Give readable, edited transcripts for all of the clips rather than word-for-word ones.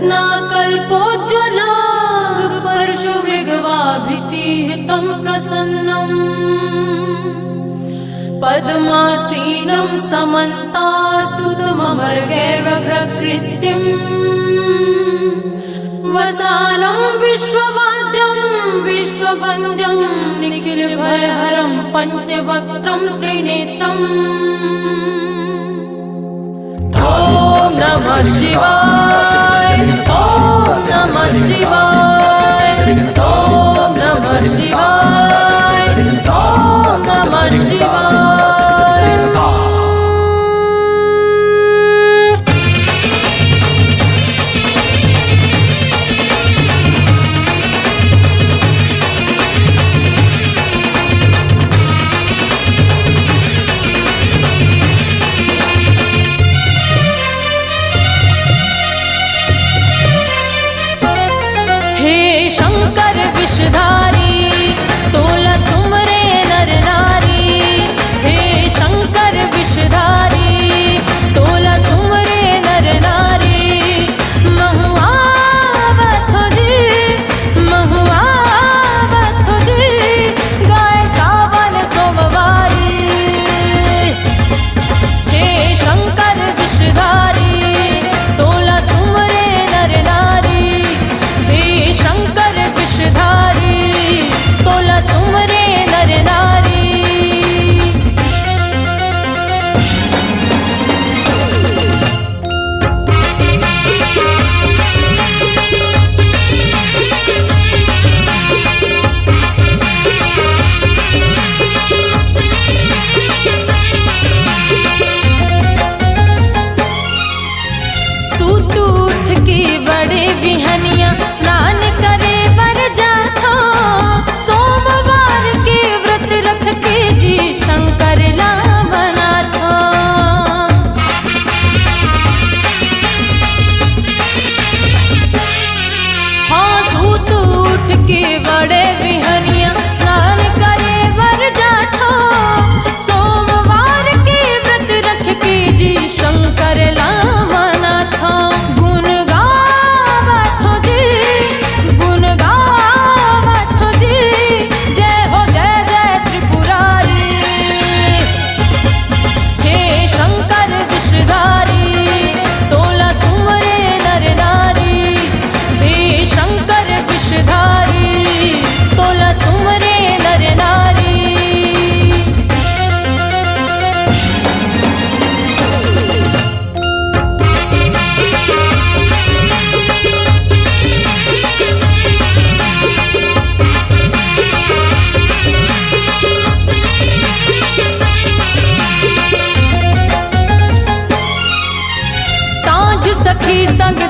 रत्नाकल्पोज्ज्वला परशुमृगवाभितिः तं प्रसन्नम् पद्मासीनं समन्तास्तुतममर्गैर्व्यघ्रकृत्यम् वसानं विश्ववाद्यं विश्ववन्द्यं निखिलभयहरं पञ्चवक्त्रं त्रिनेत्रम् ॐ नमः शिवाय ॐ नमः शिवाय ॐ नमः शिवाय ॐ नमः शिवाय।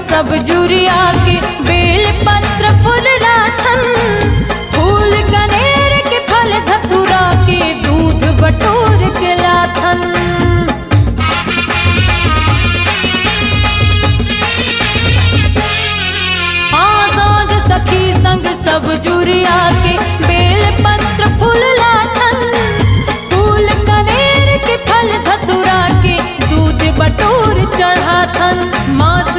सब जुरिया के बेल पत्र फूल लाथन फूल कनेर के फल धतुरा के दूध बटोर के लाथन। हाँ साँझ सखी संग सब जुरिया के बेल पत्र फूल लाथन फूल कनेर के फल धतुरा के दूध बटोर चढ़ाथन। मास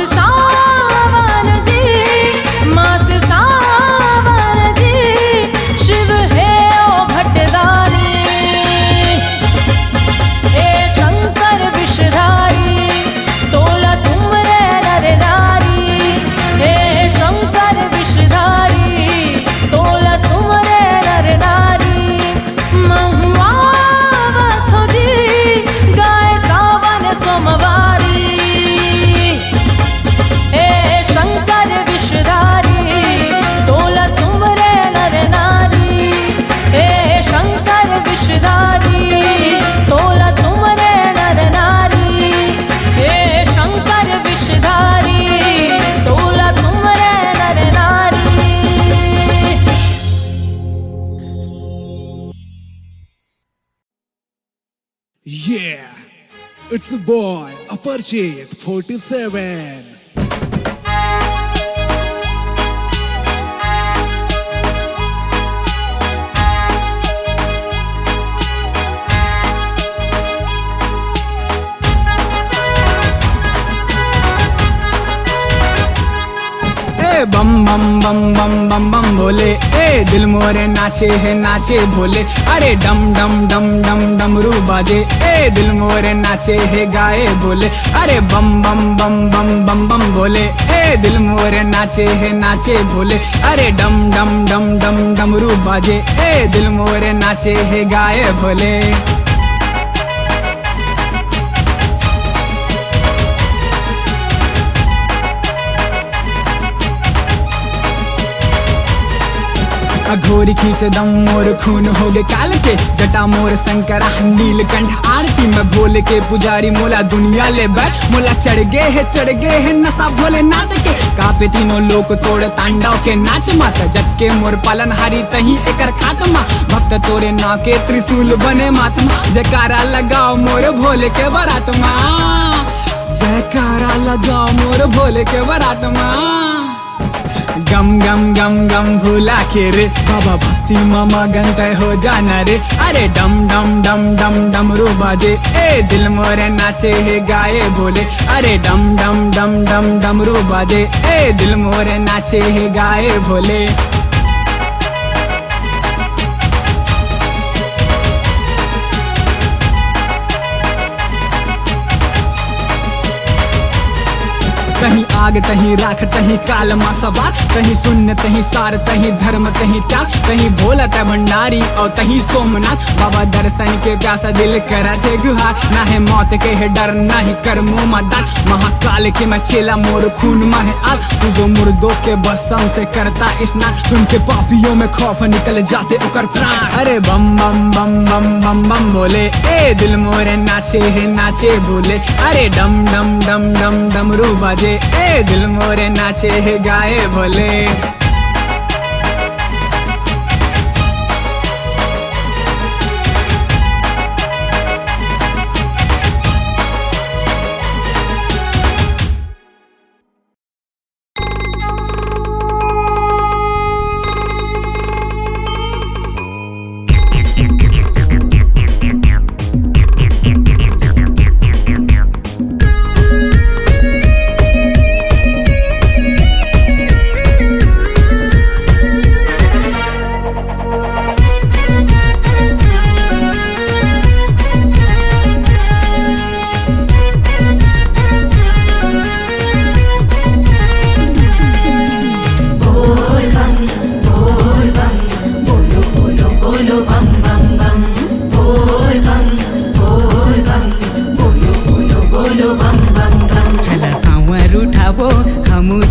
Yeah, it's a boy, Aparjit 47. अरे बम बम बम बम बम बम भोले, ए दिल मोरे नाचे है नाचे भोले। अरे डम डम डम डम डमरू बाजे, ए दिल मोरे नाचे है गाए भोले। अरे बम बम बम बम बम बम भोले, ए दिल मोरे नाचे है नाचे भोले। अरे डम डम डम डम डमरू बाजे, ए दिल मोरे नाचे है गाए भोले। घोरी खींच दम मोर खून हो गए काल के, जटा मोर शंकरा नीलकंठ आरती में भोले के पुजारी। मोला दुनिया ले बैठ, मोला चढ़ गए है नशा भोले नाथ के। कापे तीनों लोक तोड़ तांडव के नाच मत, जग के मोर पालन हारी तही एकर खात्मा। भक्त तोरे नाव के त्रिशूल बने महात्मा, जयकारा लगाओ मोर भोले के बरात्मा। जयकारा लगाओ मोर भोले के बरात्मा। गम गम गम गम भूला के रे बाबा भक्ति मामा गंतय हो जाना रे। अरे डम डम डम डम डमरू बाजे, ए दिल मोरे नाचे है गाए भोले। अरे डम डम डम डम डमरू बाजे, ए दिल मोरे नाचे है गाए भोले। कहीं आग तहीं राख तहीं काल मा सवार, कहीं शून्य तहीं सार तहीं धर्म तहीं त्याग। कहीं भोला तय भंडारी और तहीं सोमनाथ, बाबा दर्शन के प्यासा दिल करते गुहार। ना है मौत के है डर ना ही कर्मों में डर, महाकाल के मैं चेला मोर खून में है आग। तू जो मुर्दों के बसम से करता स्नान, सुन के पापियों में खौफ निकल जाते उकर प्राण। अरे बम बम बम बम बम बम बोले, ए दिल मोरे नाचे है नाचे भोले। अरे डम डम डम डम डमरू बाजे, ए दिल मोरे नाचे है गाए भोले।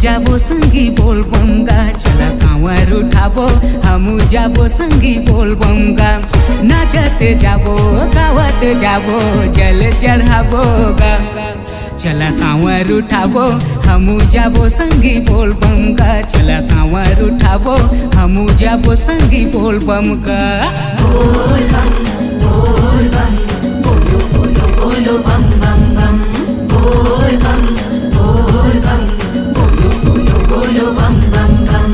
जाबो संगी बोल बमगा, चला कांवर उठाबो हमू जाबो संगी बोल बमगा। नाचते जाबो गावत जाबो जल चढ़ाबो गा, चला कांवर उठाबो हमू जाबो संगी बोल बमगा। चला कांवर उठाबो हमू जाबो संगी बोल बमगा। बोल बम बोलो बोलो बोलो बम बम बम। बोल बम बोलो बोलो बोलो बम बम बम।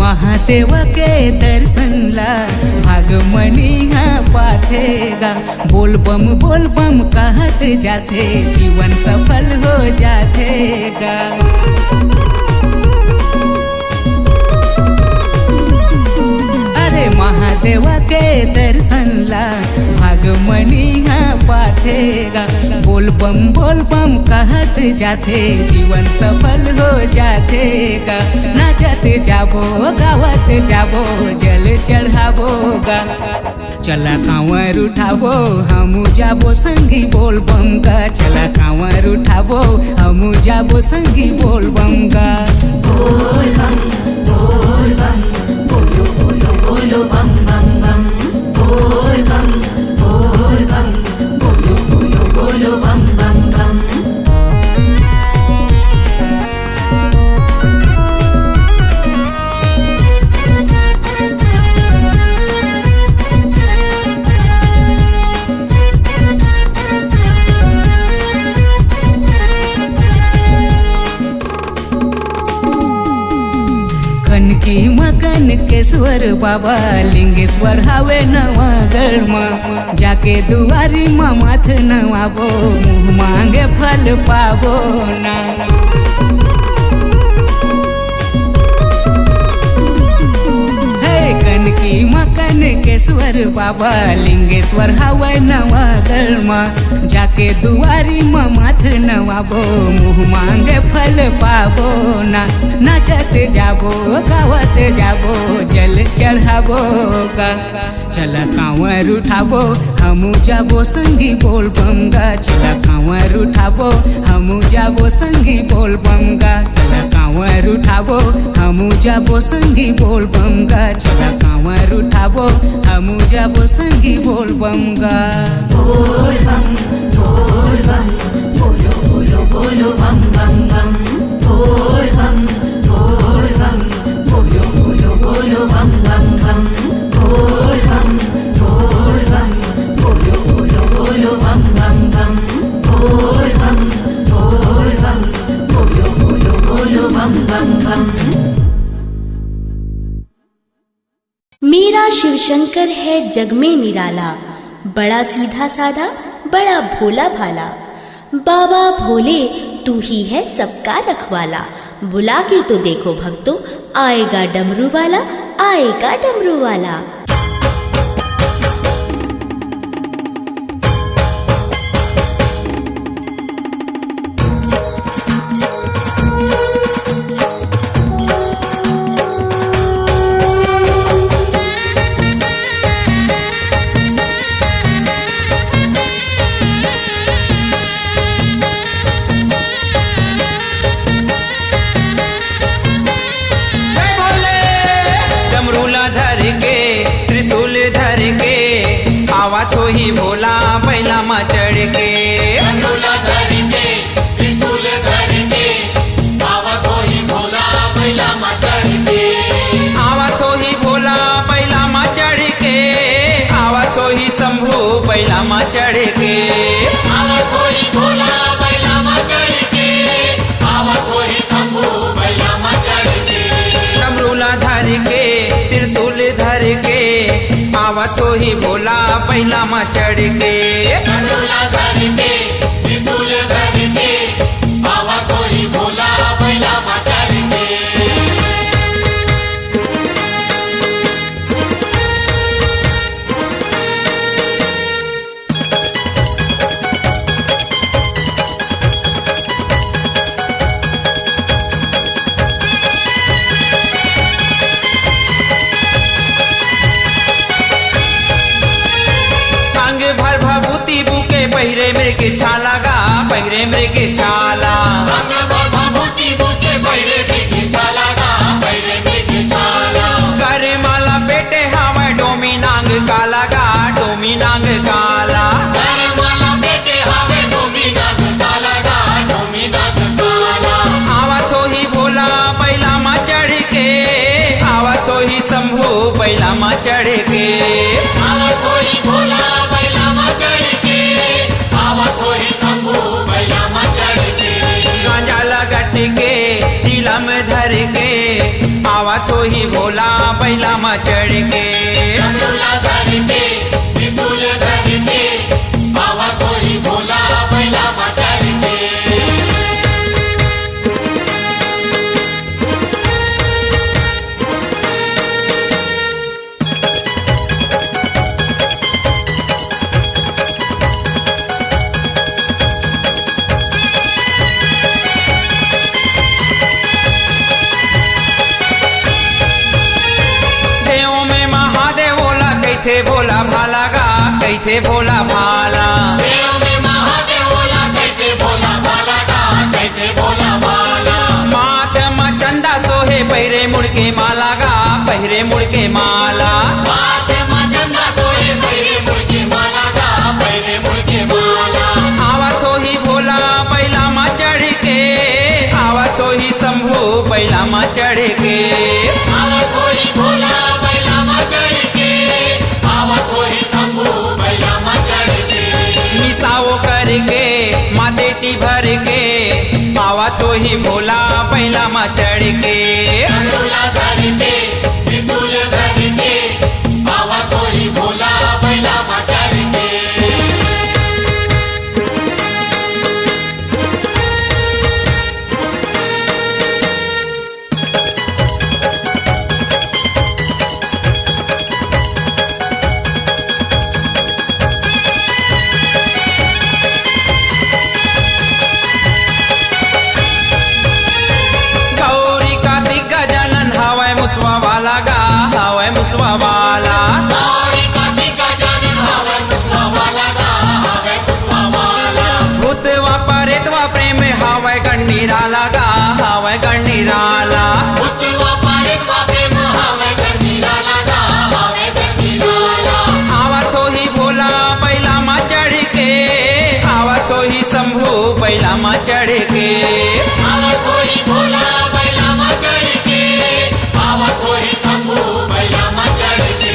महादेव के दर्शन ला भागमनी पाठेगा। बोल बम कहत जाते जीवन सफल हो जातेगा। अरे महादेव के दर्शन ला भागमनी पाठेगा। बोल बम कहत जाते जीवन सफल हो जातेगा। नाचते जाबो गावत जाबो जल चढ़ाबोगा। चला कांवर उठाबो हमू जाबो संगी बोल बम का। चला कांवर उठाबो हमू जाबो संगी बोल बम का। बोल बम बोलो बोलो बोलो बम बम बम। बोल बम बोलो बोलो बोलो बम बम बम। केश्वर बाबा लिंगेश्वर हवे नवागढ़मा जाके दुआरी माँ माथ नवाबो मुँह मांगे फल पाबो ना। कनकी मकन केश्वर बाबा लिंगेश्वर हवे नवागढ़मा जाके दुआरी माँ माथ नवाबो मुँह मांगे फल पाबो ना। नाचत जाबो गावत जाबो जल चढ़ाबो गा चला कांवर उठाबो हमू जाबो संगी बोल बमगा चला कांवर उठाबो हमू जाबो संगी बोल बमगा चला कांवर उठाबो हमू जाबो संगी बोल बमगा चला कांवर उठाबो हमू जाबो संगी बोल बमगा। बोल बम बोलो बोलो बोलो बम बम बम बोल बम बोलो बोलो बोलो बम बम बम बोल बम बोलो बोलो बोलो बम बम बम बोल बम बोलो बोलो बोलो बम बम बम। मेरा शिव शंकर है जग में निराला, बड़ा सीधा साधा बड़ा भोला भाला। बाबा भोले तू ही है सबका रखवाला, बुला के तो देखो भक्तों आएगा डमरू वाला, आएगा डमरू वाला। तो ही भोला बैला मा चढ़ के डमरूला धर के त्रिशूल धर के आवा तो ही भोला बैला मा चढ़ के आवा तो ही भोला बैला मा चढ़ के आवा तो ही शंभू बैला मा चढ़ के आवा तो ही भोला बैला मा चढ़ के आवा तो ही शंभू बैला मा चढ़ के डमरूला धर के त्रिशूल धर के आवा तो ही भोला बैला मा चढ़ के डमरूला धर के त्रिशूल धर के आवा तो ही भोला बैला मा चढ़ के। पहिरे मृग छाला गा पहिरे मृग छाला करे माला बेटे हवा डोमी नांग काला गा डोमी नांग काला आवा तो ही भोला बैला मा चढ़ के आवा तो ही शंभू बैला मा चढ़ के आवा तो ही भोला बैला मा चढ़ के आवा तो ही शंभू बैला मा चढ़ के गांजा लगट के चिलम धर के आवा तो ही भोला बैला मा चढ़ के डमरूला धर के त्रिशूल धर के आवा तो ही भोला बैला मा चढ़ के। कैथे भोला भाला गा कैथे भोला भाला माथ मा चंदा सोहे पहिरे मुड़ के माला गा पहिरे मुड़ के माला आवा तो ही भोला बैला मा चढ़ के आवा तो ही शंभू बैला मा चढ़ के आवा तो ही भोला बैला मा चढ़ के आवा तो ही शंभू बैला मा चढ़ के मिसाओ करके मातेची भर के आवा तो ही भोला बैला मा चढ़ के डमरूला धर के त्रिशूल चढ़ के। आवत होई भोला बैलामा चढ़ के, आवत होई शंभू बैलामा चढ़ के।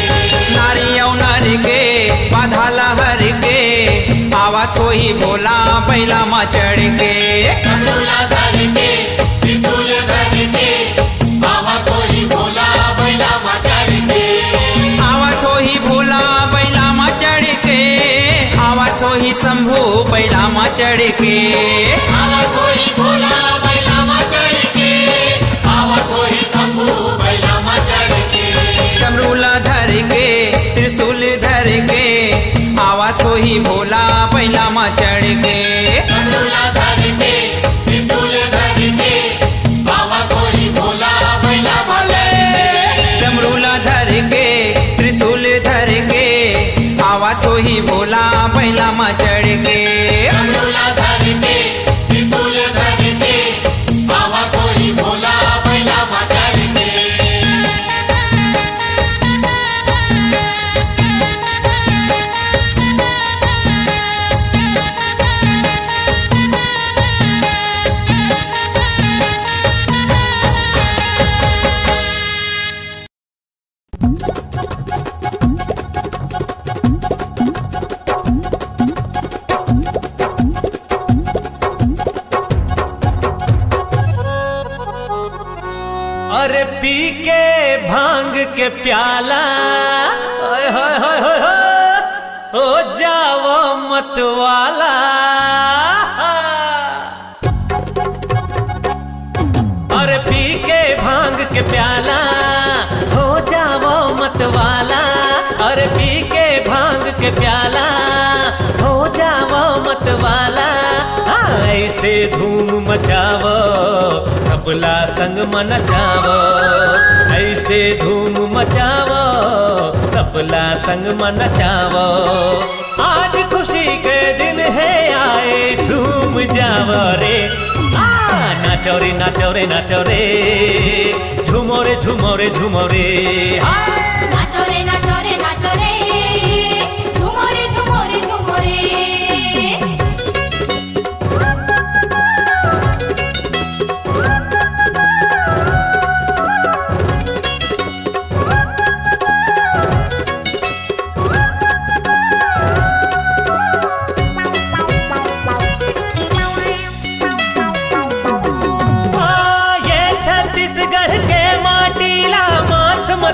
नारी औ नारी के बाधा लहर के, आवत होई भोला बैलामा चढ़ के। डमरूला धर के, त्रिशूल धर के, आवत होई भोला बैलामा चढ़ के। आवत होई भोला बैलामा चढ़ के, आवत होई शंभू बैलामा चढ़ के। आवत होई भोला बैलामा चढ़ के, आवत होई शंभू बैलामा चढ़ के। डमरूला धर के त्रिशूल धर के, आवत होई भोला बैलामा चढ़ के। डमरूला धर के, त्रिशूल धर के, आवत होई भोला बैलामा चढ़ के। डमरूला धर के त्रिशूल धर के, आवत होई भोला बैलामा चढ़ के। डमरूला धर के, त्रिशूल धर के, आवत होई भोला बैलामा चढ़ के। अरे पी के भांग के प्याला ओए होए होए होए होए, हो जाओ मत वाला। अरे पी के भांग के प्याला, हो जाओ मत वाला। अरे पी के भांग के प्याला, हो जाओ मत वाला। हाँ, ऐसे धूम मचावो सबला संग मन नचावो, ऐसे धूम मचावो सबला संग मन नचावो। आज खुशी के दिन है आए झूम जावो रे। नाचो रे नाचो रे नाचो रे, झूमो रे झूमो रे झूमो रे। नाचो रे नाचो रे नाचो रे, झूमो रे झूमो रे झूमो रे।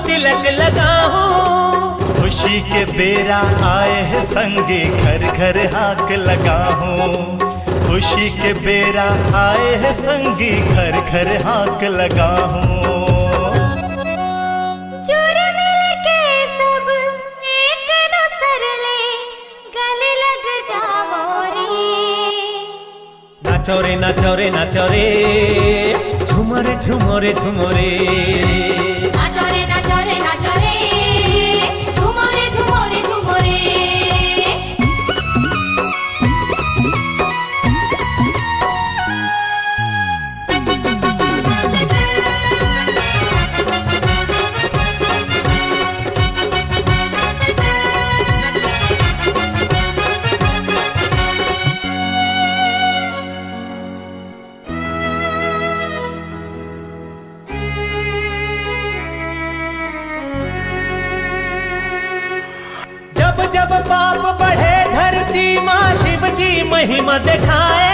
तिलक लगाओ, खुशी के बेरा आए हैं संगे घर घर हाक लगाओ। खुशी के बेरा आए हैं संगी घर घर हाक लगाओ। जुड़ मिल के सब एक दूसर ले गले लग जाओ रे। नाचो रे नाचो रे नाचो रे, झूमो रे झूमो रे झूमो रे। नाचो रे नाचो रे नाचो रे, झूमो रे झूमो रे झूमो रे। जब पाप बढ़े धरती माँ शिव जी महिमा दिखाए।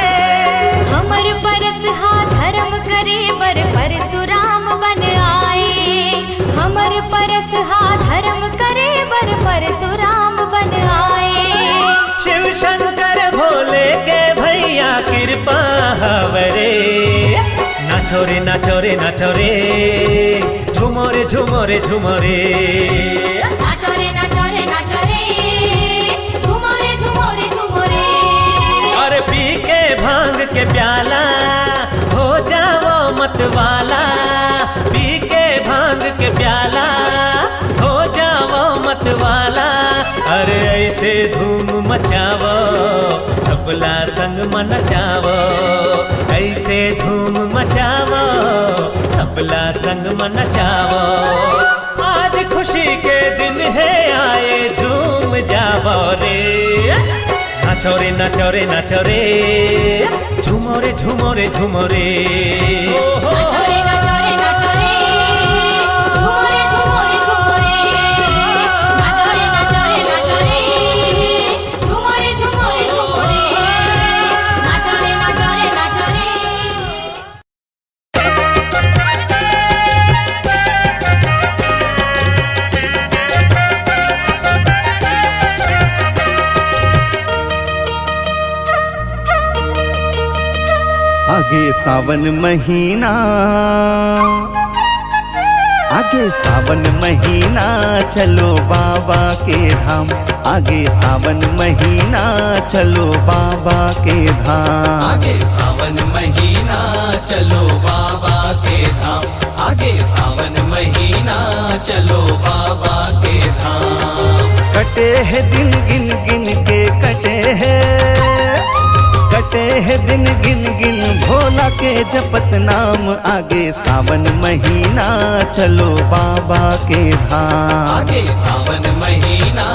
हमर परस हा धर्म करे बर परशुराम बन आए। हमर परस हा धर्म करे बर परशुराम बन आए। शिव शंकर भोले के भैया कृपा हवरे। नाचो रे नाचो रे नाचो रे, झूमो रे झूमो रे झूमो रे। नाचो रे नाचो रे नाचो रे, झूमो रे झूमो रे झूमो रे। और पी के भांग के प्याला, हो जाओ मत वाला। पी के भांग के प्याला, हो जाओ मत वाला। अरे ऐसे धूम मचावो सबला संग मन नचावो। ऐसे धूम मचावो सबला संग मन नचावो। आज खुशी के दिन है आए झूम जावो रे। नाचो रे नाचो रे नाचो रे झूमो रे झूमो रे झूमो रे नाचो रे नाचो रे नाचो रे झूमो रे झूमो रे झूमो रे नाचो रे नाचो रे नाचो रे झूमो रे झूमो रे झूमो रे नाचो रे नाचो रे नाचो रे आगे सावन महीना, आगे सावन महीना चलो बाबा के धाम, आगे सावन महीना चलो बाबा के धाम, आगे सावन महीना चलो बाबा के धाम, आगे सावन महीना चलो बाबा के धाम। कटे हैं दिन गिन गिन के कटे हैं दिन गिन गिन भोला के जपत नाम, आगे सावन महीना चलो बाबा के धाम, आगे सावन महीना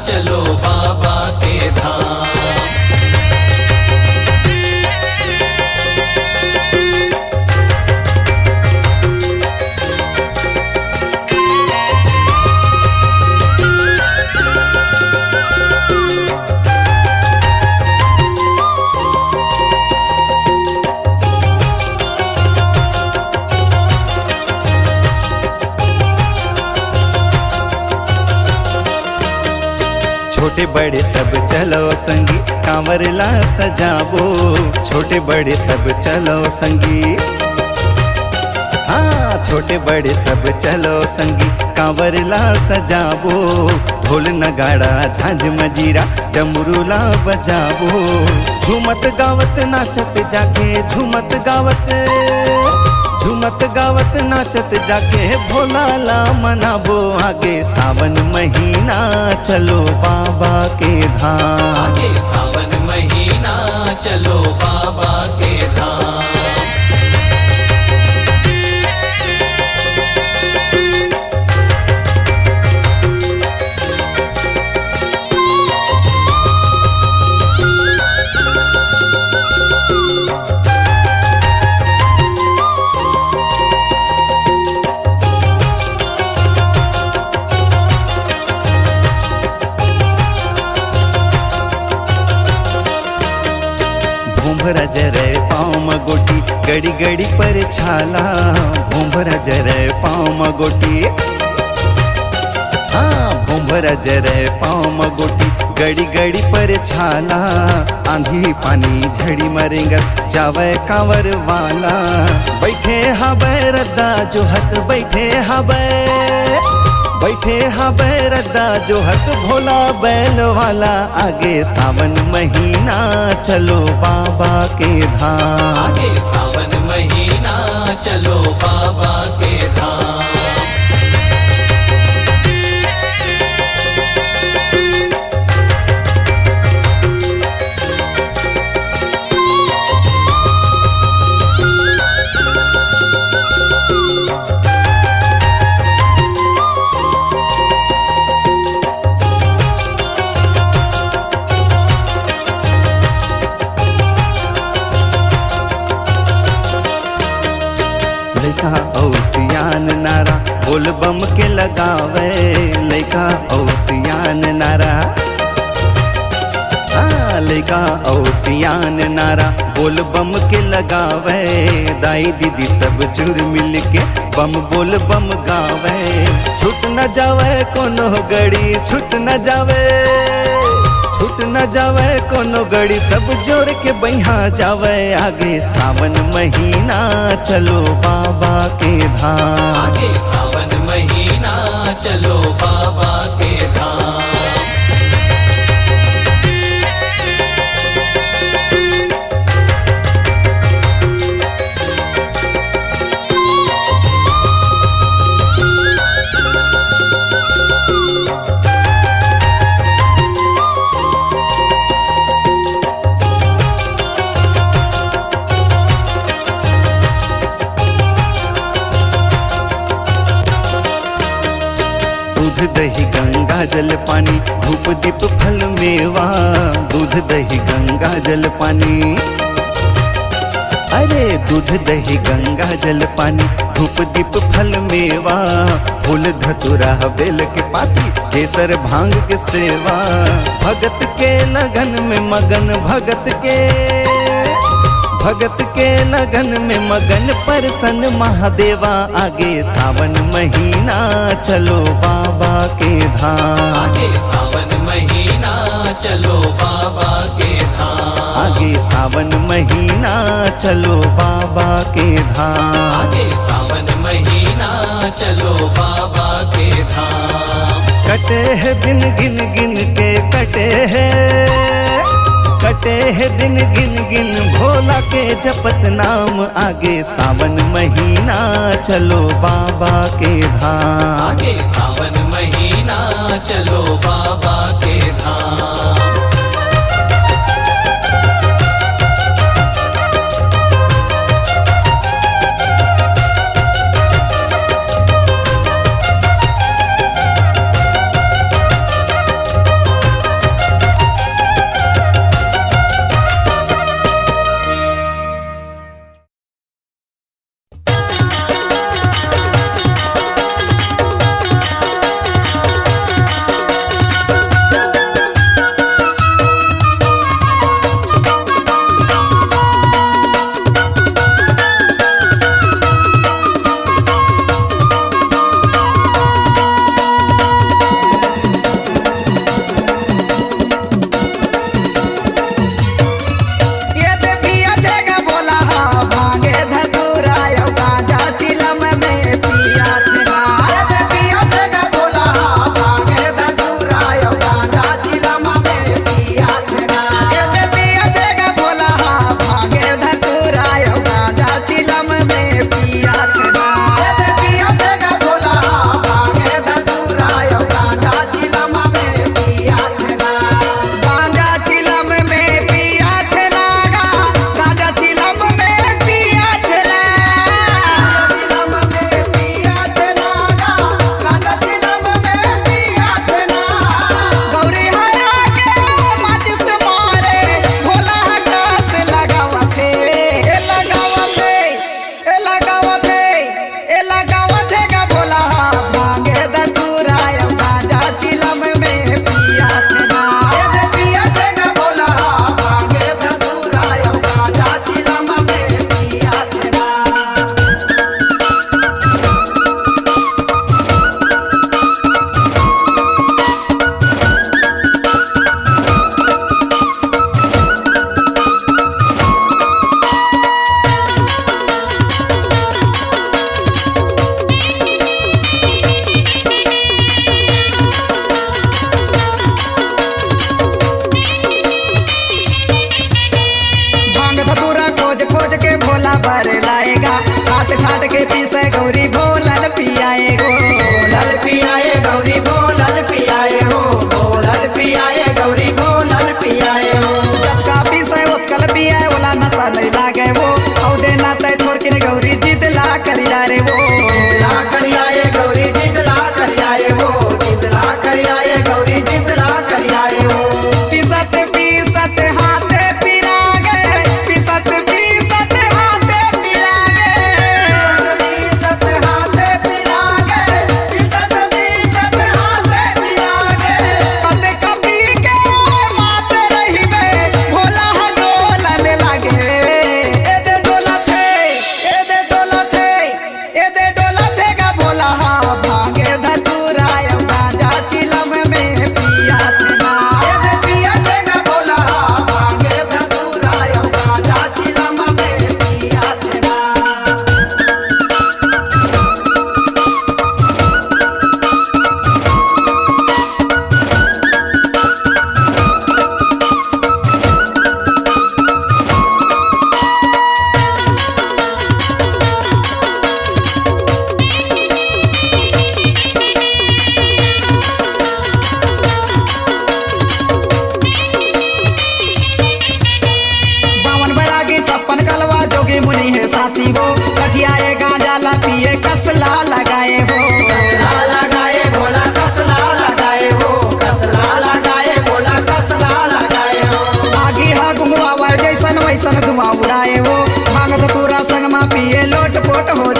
चलो बाबा के धाम। छोटे बड़े सब चलो संगी कांवर ला सजाबो, छोटे बड़े सब चलो संगी, हाँ छोटे बड़े सब चलो संगी कांवर ला सजाबो, ढोल नगाड़ा झांझ मजीरा डमरू ला बजाबो, झूमत गावत नाचत जाके झूमत गावत नाचत जाके भोला ला मनाबो, आगे सावन महीना चलो बाबा के धाम, आगे सावन महीना चलो बाबा के धाम। भूंभरा जरे पाँव मगोटी गड़ी गड़ी पर छाला, भूंभरा जरे पाँव मगोटी, हाँ भूंभरा जरे पाँव मगोटी गड़ी गड़ी पर छाला, आंधी पानी झड़ी मरेंगत जावे कांवर वाला, बैठे हबै रद्दा जो हत बैठे हबै रद्दा जो हत भोला बैल वाला, आगे सावन महीना चलो बाबा के धाम, आगे सावन महीना चलो बाबा के धाम। लइका औ सियान नारा बोल बम के लगावे, लइका औ सियान नारा, हाँ लइका औ सियान नारा बोल बम के लगावे, दाई दीदी सब जुर मिल के बम बोल बम गावे, छूट न जावे कोनो गड़ी छूट न जावे कोनो गड़ी, सब जोर के बहिया जावे, आगे सावन महीना चलो बाबा के धाम, आगे सावन महीना चलो बाबा के धाम। दूध दही गंगा जल पानी धूप दीप फल मेवा, दूध दही गंगा जल पानी, अरे दूध दही गंगा जल पानी, धूप दीप फल मेवा, फूल धतुरा बेल के पाती, केसर भांग के सेवा। भगत के लगन में मगन, भगत के लगन में मगन, प्रसन्न महादेवा। आगे सावन महीना चलो बाबा के धाम, आगे सावन महीना चलो बाबा के धाम, आगे सावन महीना चलो बाबा के धाम, आगे सावन महीना चलो बाबा के धाम। कटे है दिन गिन गिन के, कटे है दिन गिन गिन भोला के जपत नाम। आगे सावन महीना चलो बाबा के धाम, आगे सावन महीना चलो बाबा के धाम।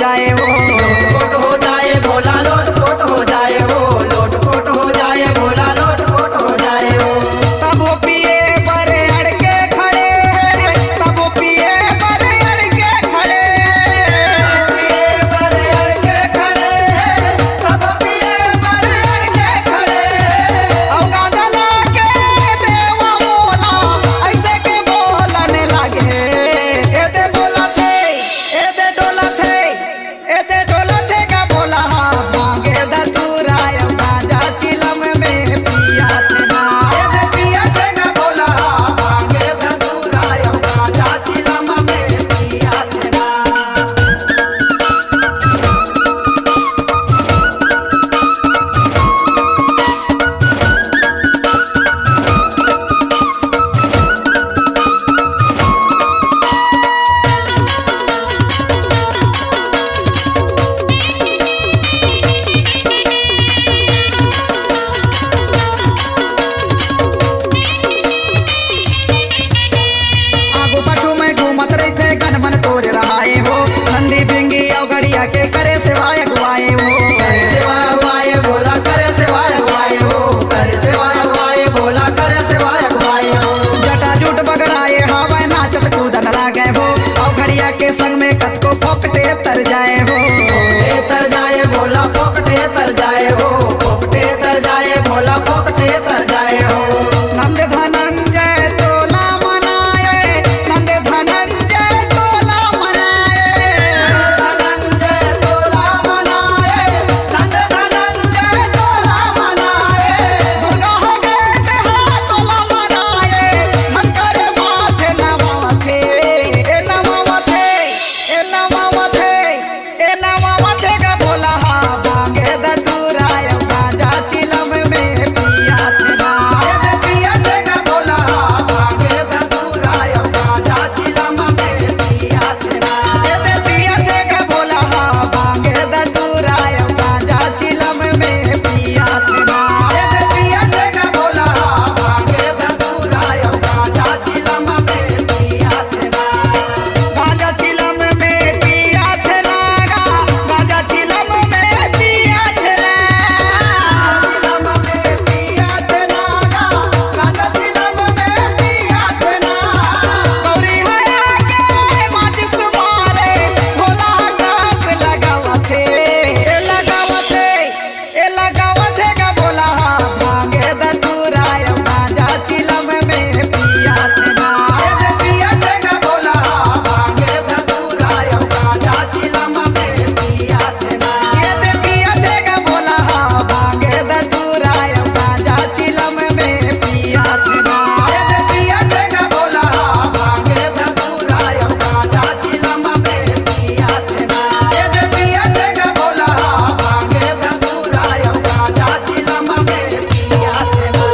जाए वो, लोटपोट हो जाए भोला लोटपोट हो जाए वो, लोटपोट हो जाए भोला लोटपोट हो जाए वो। तब वो पिए पर अड़ के खड़े हैं, तब वो पिए पर अड़ के खड़े हैं, पिए पर अड़ के खड़े हैं, तब पिए पर अड़ के खड़े हैं। और गांजा लाके देवा मोला ऐसे के बोलने लगे, ए दे बोला थे, ए दे डोला थे, ए दे डोला थे का बोला मांगे धतूरा गांजा चिलम में पिया थे ना, पिया थे का बोला मांगे धतूरा गांजा चिलम में पिया थे ना। आगू पाछू में घूमत रही थे गनमन तोरे रहाए हो, नंदी बिंगी और गड़िया के करे सिवाय गुआए हो, करे सेवाय हुआए भोला करे सेवाय हुआए हो, करे सेवाय हुआए भोला करे सेवाय हुआए हो। जटा जूट बगराए हवा नाचत कूदन लागे हो, और घड़िया के संग में कत को फोकटे तर जाए हो, पोपटे तर जाए भोला पोपटे तर जाए हो, पोपटे तर जाए भोला पोपटे तर जाए हो। नंद धनंजय तोला मनाए, नंद धनंजय तोला मनाए, धनंजय तोला मनाए, नंद धनंजय तोला मनाए। दुर्गा हो गए देहा तोला मनाए, हंकर माथे नमाथे, ए नमाथे, ए नमाथे, ए नमाथे का बोला बांगे धतूरा गांजा चिलम में पिया थे ना, पिया थे का बोला मांगे धतूरा गांजा चिलम में पिया थे ना। पिया थे का बोला बांगे धतूरा गांजा चिलम में पिया थे ना, पिया थे का बोला मांगे धतूरा गांजा चिलम में पिया थे ना। गांजा चिलम में पिया थे ना, गांजा चिलम में पिया थे ना, चिलम में पिया थे ना, गांजा चिलम में पिया थे ना। गौरी हया के माचिस मारे भोला घास लगावथे, ए लगावथे, ए लगावथे का बोला भांगे धतूरा गांजा चिलम में पिया थे ना, पिया थे का बोला मांगे धतूरा गांजा चिलम में पिया थे ना। ये पिया थे का बोला भांगे धतूरा गांजा चिलम में पिया थे ना, पिया थे का बोला मांगे धतूरा गांजा चिलम में पिया थे ना। पिया थे का बोला मांगे धतूरा गांजा चिलम में पिया थे ना।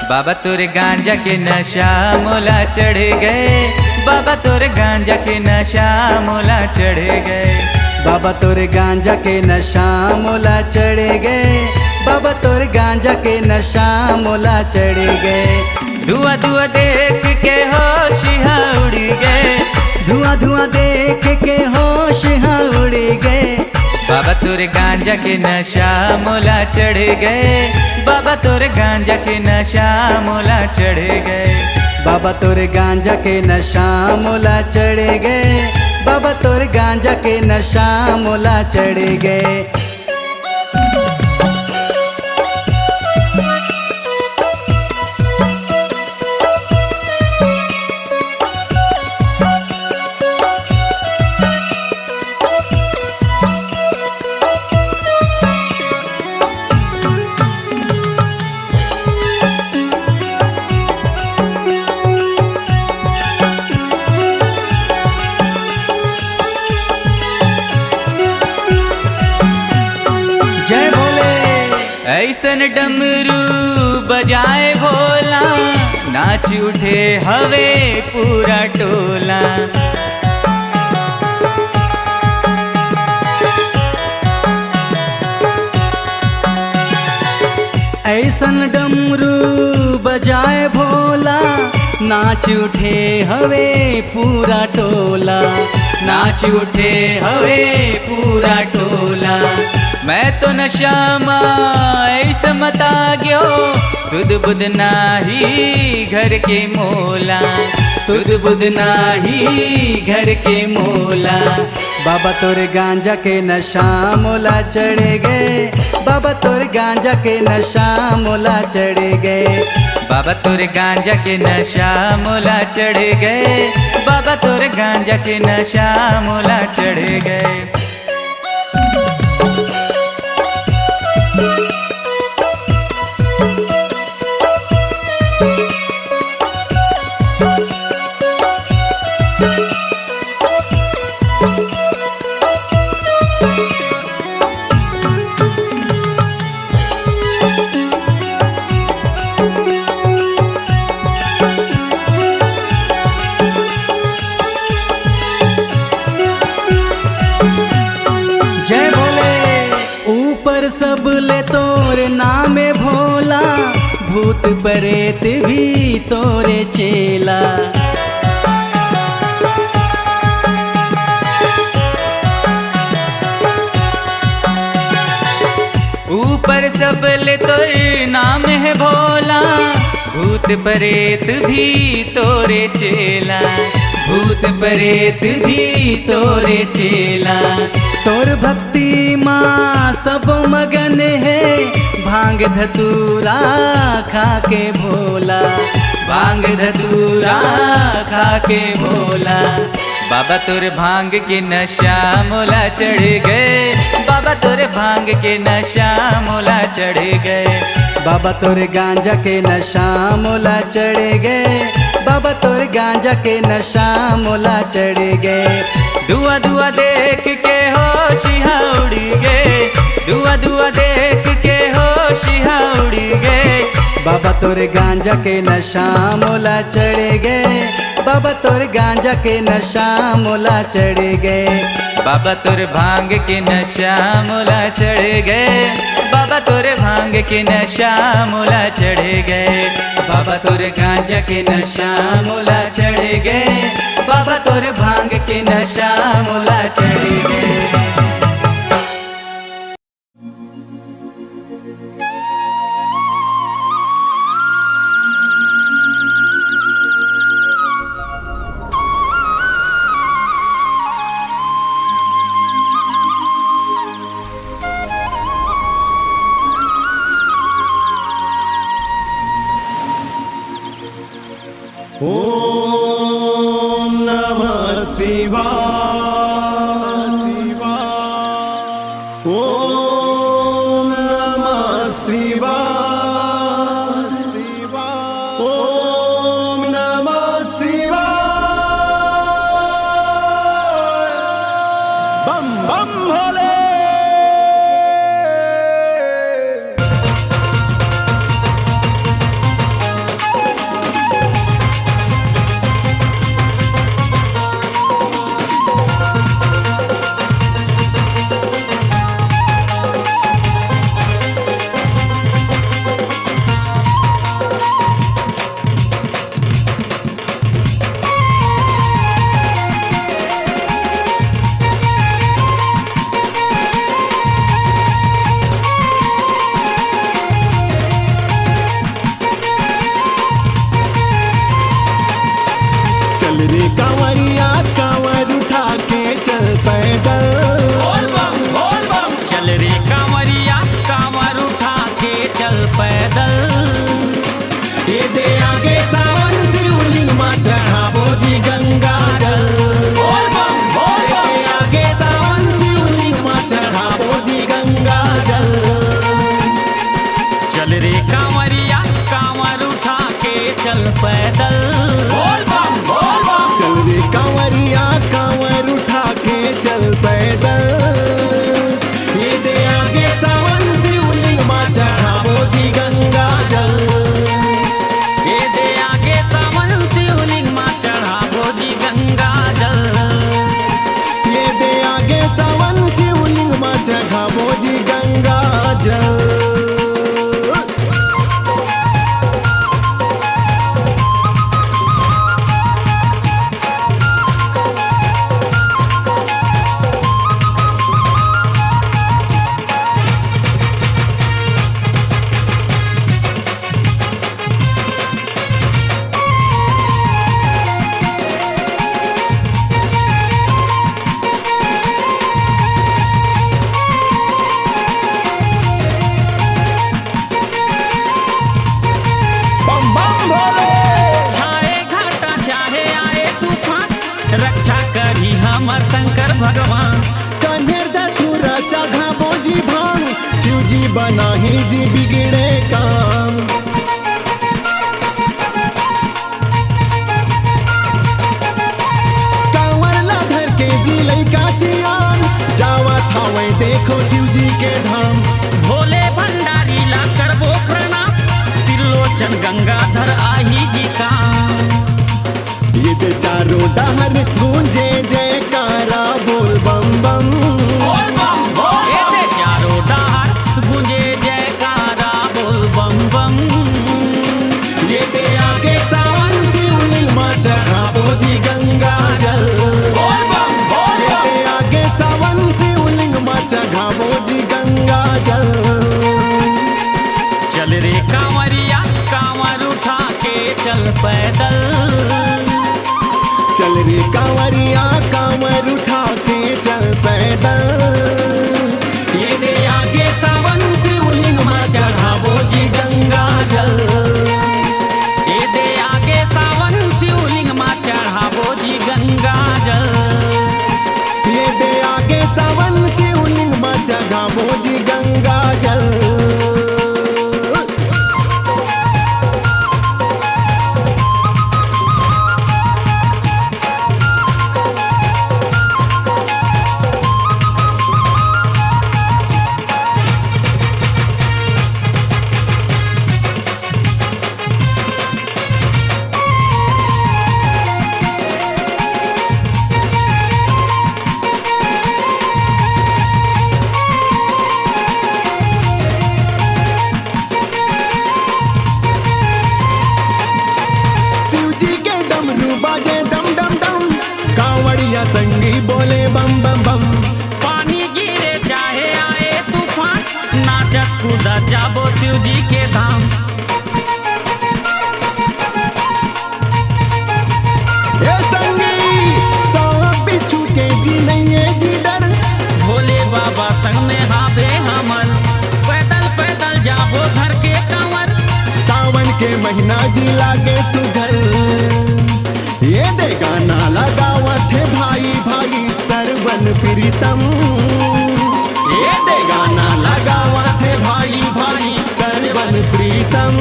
बाबा तोरे गांजा के नशा मोला चढ़ गए, बाबा तोरे गांजा के नशा मोला चढ़ गए, बाबा तोरे गांजा के नशा मोला चढ़ गए, बाबा तोरे गांजा के नशा मोला चढ़ गए, धुआं धुआं देख के होश यहाँ उड़ गए, धुआं धुआं देख के होश हाँ उड़ गए, बाबा तोरे गांजा के नशा मोला चढ़ गए, बाबा तोरे गांजा के नशा मोला चढ़ गए, बाबा तोरे गांजा के नशा मोला चढ़ गए, बाबा तोरे गांजा के नशा मोला चढ़ गए। ऐसन डमरू बजाए भोला, नाच उठे हवे पूरा टोला। ऐसन डमरू बजाए भोला, नाच उठे हवे पूरा टोला। नाच उठे हवे पूरा टोला। मैं तो नशा ऐसा मता गयो, सुध बुध नाही घर के मोला, सुध बुध नाही घर के मोला। बाबा तोरे गांजा के नशा मोला चढ़ गए, बाबा तोरे गांजा के नशा मोला चढ़ गए। बाबा तोरे गांजा के नशा मोला चढ़ गए, बाबा तोरे गांजा के नशा मोला चढ़ गए। जय भोले। ऊपर सब ले तोरे नामे भोला, भूत प्रेत भी तोरे चेला। ऊपर सब ले तोरे नाम है भोला, भूत प्रेत भी तोरे चेला, भूत प्रेत भी तोरे चेला। तोर भक्ति माँ सब मगन है, भांग धतूरा खा के भोला, भांग धतूरा खा के भोला। बाबा तोरे भांग के नशा मोला चढ़ गए, बाबा तोरे भांग के नशा मोला चढ़ गए। बाबा तोरे गांजा के नशा मोला चढ़ गए, बाबा तोरे गांजा के नशा मोला चढ़ गए। दुआ दुआ देख के होशियाँ उड़ी गए, दुआ दुआ देख के होशियाँ उड़ी गए। बाबा तोरे गांजा के नशा मोला चढ़ गए, बाबा तोरे गांजा के नशा मोला चढ़ गए। बाबा तोरे भांग के नशा मोला चढ़ गए, बाबा तोरे भांग के नशा मोला चढ़ गए। बाबा तोरे गांजा के नशा मोला चढ़ गए, बाबा तोरे भांग के नशा मोला चढ़ गए। ओम नमः शिवाय, ओम नमः शिवाय, ओम नमः शिवाय। बम बम भोले। चल रे कांवरिया कांवर उठा के चल पैदल, चल रे कांवरिया कांवर उठा के चल पैदल। ये दे आगे सावन शिवलिंग मां चढ़ाबो जी गंगा जल। ये दे आगे सावन शिवलिंग मां चढ़ाबो जी गंगा जल। चल रे कांवरिया कांवर उठा के चल पैदल। चल रे कांवरिया हमार शंकर भगवान। कन्हेर धतूरा चाघा बोजी भांग शिवजी बनाही जी बिगड़े काम। कांवर ला धर के जी लइका सियान जावा थावे देखो शिवजी के धाम। भोले भंडारी ला करबो प्रणाम त्रिलोचन गंगाधर आही जी का। ये दे चारों डहर गूंजे जयकारा बोल बम बम बोल बम बोल। ये दे चारों डहर गूंजे जयकारा बोल बम बम। ये दे आगे सावन शिवलिंग मां चढ़ाबो जी गंगा जल बोल बम बोल। ये दे आगे सावन शिवलिंग मां चढ़ाबो जी गंगा जल। चल रे कांवरिया कांवर उठा के चल पैदल। चल रे कांवरिया कांवर उठा के चल पैदल। ये दे आगे सावन शिवलिंग मां चढ़ाबो जी गंगा जल। ये दे आगे सावन शिवलिंग मां चढ़ाबो जी गंगा जल। ये दे आगे सावन शिवलिंग मां चढ़ाबो जी गंगा जल। बाजे डम डम डम कांवड़िया संगी बोले बम बम बम। पानी गिरे चाहे आए तूफान नाचत कूदा जाबो शिव जी के धाम। ए संगी सांप बिच्छू के जी नहीं है जी डर। भोले बाबा संग में हावे हमन पैदल पैदल जाबो घर के कंवर। सावन के महीना जी लागे सुघर। ये दे गाना लगावा थे भाई भाई सरवन प्रीतम। ये दे गाना लगावा थे भाई भाई सरवन प्रीतम।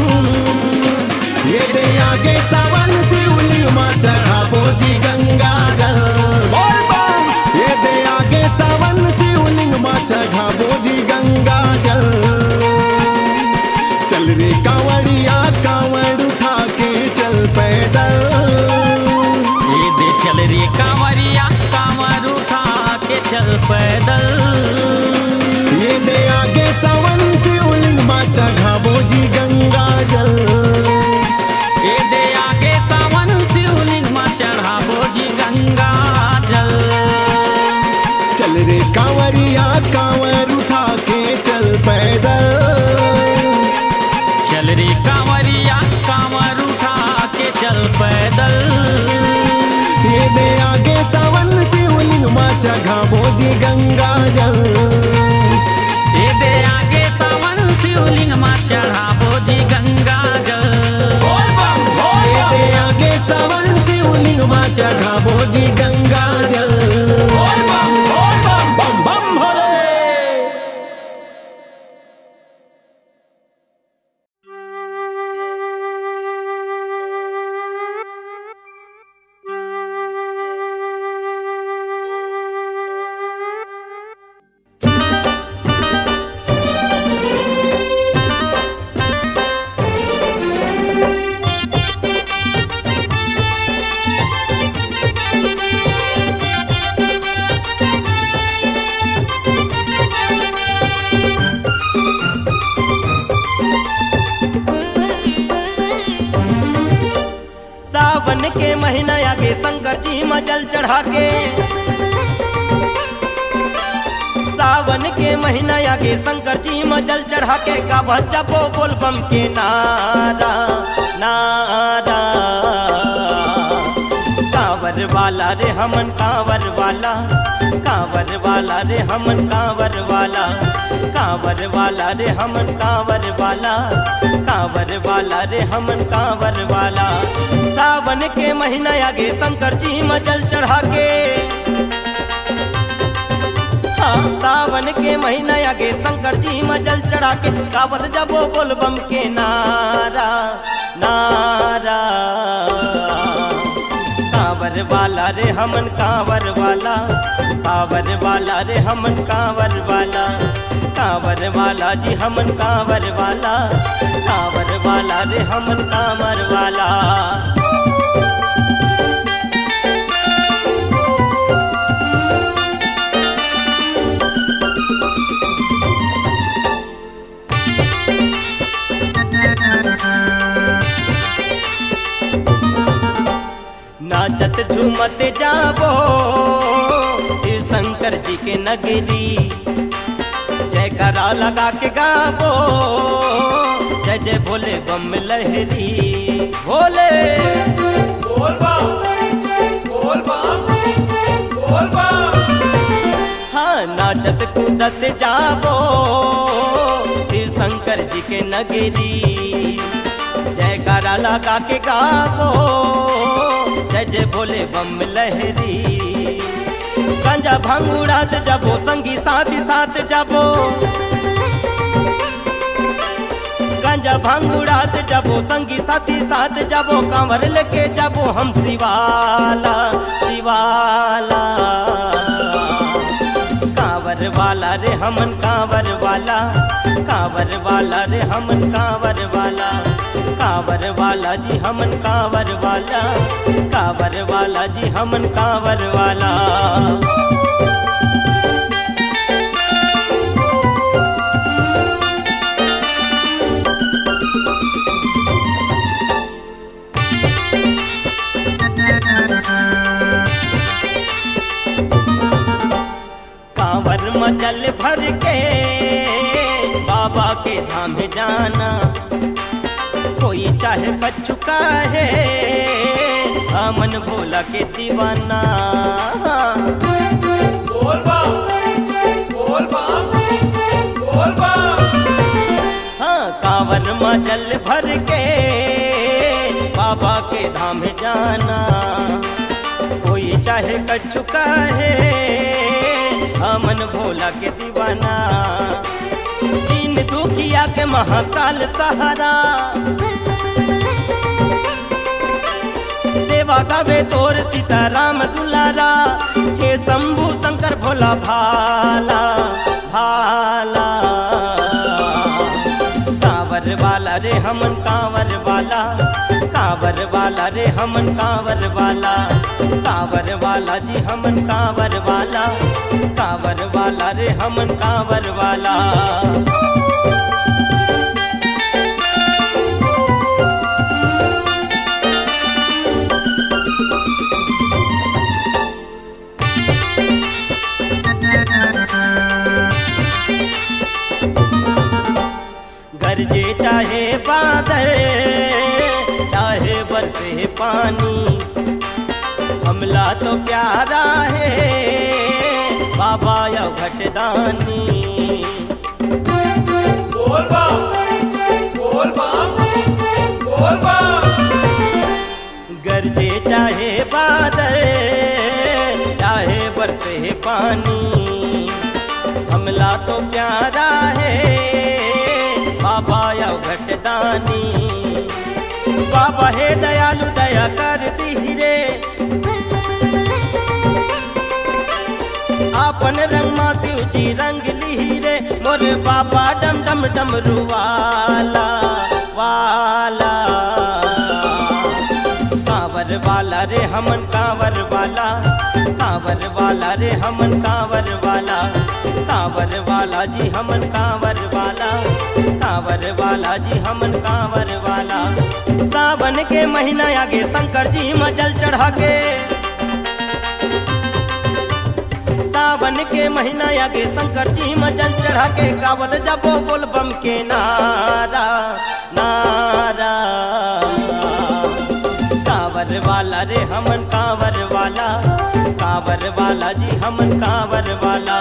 ये दे आगे सावन शिवलिंग मां चढ़ाबो जी गंगा जल बोल बम। ये दे आगे सावन शिवलिंग मां चढ़ाबो जी गंगा जल। चल रे कांवड़िया कांवड़ उठा के चल पैदल। चल रे कांवरिया कांवर उठा के चल पैदल। ये दे आगे सावन शिवलिंग मां चढ़ाबो जी गंगा जल। ये दे आगे सावन शिवलिंग मां चढ़ाबो जी गंगा जल। चल रे कांवरिया कांवर उठा के चल पैदल। चल रे कांवरिया कांवर उठा के चल पैदल। ये दे आगे सावन शिवलिंग मां चढ़ाबो जी गंगा जल। ये दे आगे सावन शिवलिंग मां चढ़ाबो जी गंगा जल। ये दे आगे सावन शिवलिंग मां चढ़ाबो जी गंगा जल। बम बम भोले। सावन के महीना आगे शंकर जी में जल चढ़ा के। सावन के महीना आगे शंकर जी में जल चढ़ा के गावा जपो बोल बम के नारा नारा। कांवर वाला रे हमन कांवर वाला। कांवर वाला रे हमन कांवर वाला। कांवर वाला रे हमन कांवर वाला। कांवर वाला रे हमन कांवर वाला। सावन के महीना आगे शंकर जी में जल चढ़ा के। हाँ सावन के महीना आगे शंकर जी में जल चढ़ा के गावत जबो बोल बम के नारा नारा। कांवर वाला रे हमन कांवर वाला, कांवर वाला रे हमन कांवर वाला, कांवर वाला जी हमन कांवर वाला, कांवर वाला रे हमन कांवर वाला। नाचत झूमत जाबो शिव शंकर जी के नगरी, जयकारा लगा के गाबो जय जय भोले बम लहरी। भोले बोल बम बोल बम बोल बम। हाँ नाचत कूदत जाबो शिव शंकर जी के नगरी, जयकारा लगा के गाबो जय जय भोले बम लहरी। गांजा भांग उड़ात जाबो संगी साथी साथ जाबो, गांजा भांग उड़ात जाबो संगी साथी साथ जाबो, कांवर लेके जाबो हम शिवाला शिवाला। कांवर वाला रे हमन कांवर वाला, कांवर वाला रे हमन कांवर वाला, कांवर वाला जी हमन कांवर वाला, कांवर वाला जी हमन कांवर वाला। कांवर में जल भर के बाबा के धाम जाना, कोई चाहे कच्छु काहे हमन भोला के दीवाना। बोल बम बोल बम बोल बम। हाँ कांवर में जल भर के बाबा के धाम जाना, कोई चाहे कच्छु काहे हमन भोला के दीवाना। दीन दुखिया के महाकाल सहारा, सेवा गावे तोर सीताराम दुलारा, हे शंभु शंकर भोला भाला भाला। कांवर वाला रे हमन कांवर वाला, कांवर वाला रे हमन कांवर वाला, कांवर वाला जी हमन कांवर वाला, कांवर वाला रे हमन कांवर वाला। गरजे चाहे बादल चाहे बरसे पानी, हमला तो प्यारा है बाबा या घटदानी। बोल बम बोल बम बोल बम। गरजे चाहे बादल चाहे बरसे पानी, हमला तो प्यारा है बाबा या घटदानी। बाबा हे दयालु दया कर रे, आपन रंग माती ऊंची रंग ली रे, मोर बाबा डम डम डमरू वाला वाला। कांवर वाला रे हमन कांवर वाला, कांवर वाला रे हमन कांवर वाला, कांवर वाला जी हमन कांवर वाला, कांवर वाला जी हमन कांवर वाला। सावन के महीना आगे शंकर जी में जल चढ़ा के, सावन के महीना आगे शंकर जी में जल चढ़ा के गावत जाबो बोल बम के नारा नारा। कांवर वाला रे हमन कांवर वाला, कांवर वाला जी हमन कांवर वाला,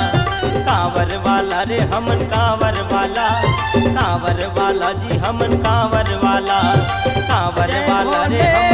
कांवर वाला रे हमन कांवर वाला, कांवर वाला जी हमन कांवर वाला, कांवर वाला रे हमन